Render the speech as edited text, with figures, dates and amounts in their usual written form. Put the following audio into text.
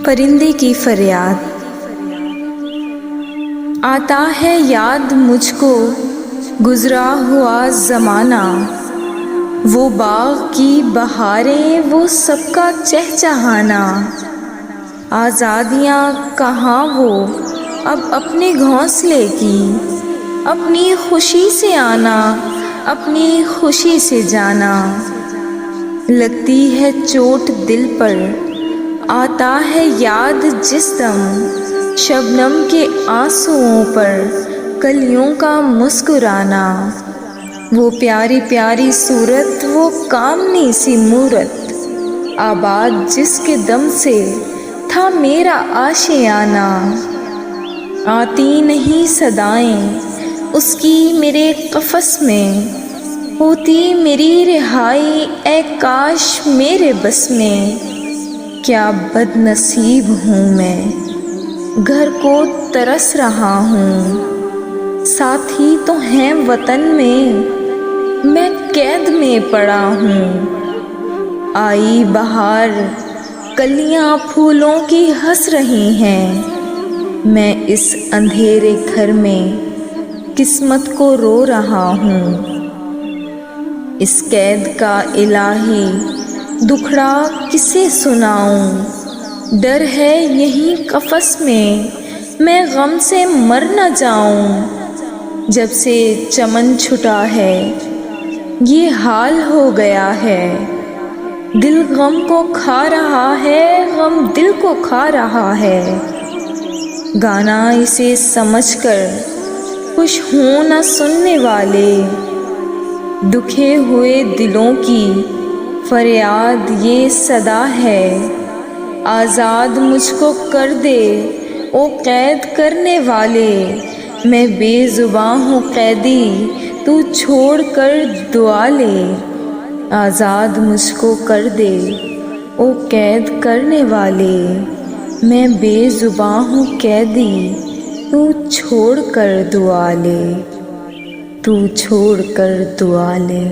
परिंदे की फरियाद। आता है याद मुझको गुज़रा हुआ ज़माना, वो बाग़ की बहारें, वो सबका चहचहाना। आज़ादियाँ कहाँ वो अब अपने घोंसले की, अपनी खुशी से आना, अपनी खुशी से जाना। लगती है चोट दिल पर, आता है याद जिस दम, शबनम के आंसुओं पर कलियों का मुस्कुराना। वो प्यारी प्यारी सूरत, वो कामनी सी मूरत, आबाद जिसके दम से था मेरा आशियाना। आती नहीं सदाएं उसकी मेरे क़फ़स में, होती मेरी रिहाई ए काश मेरे बस में। क्या बदनसीब हूँ मैं, घर को तरस रहा हूँ, साथी तो हैं वतन में, मैं कैद में पड़ा हूँ। आई बहार, कलियाँ फूलों की हंस रही हैं, मैं इस अंधेरे घर में किस्मत को रो रहा हूँ। इस कैद का इलाही दुखड़ा किसे सुनाऊं, डर है यहीं कफ़स में मैं गम से मर न जाऊं। जब से चमन छुटा है ये हाल हो गया है, दिल गम को खा रहा है, गम दिल को खा रहा है। गाना इसे समझकर खुश हों न सुनने वाले, दुखे हुए दिलों की फरियाद ये सदा है। आज़ाद मुझको कर दे ओ कैद करने वाले, मैं बेज़ुबां हूँ कैदी, तू छोड़ कर दुआ ले। आज़ाद मुझको कर दे ओ कैद करने वाले, मैं बेज़ुबां हूँ कैदी, तू छोड़ कर दुआ ले, तू छोड़ कर दुआ ले।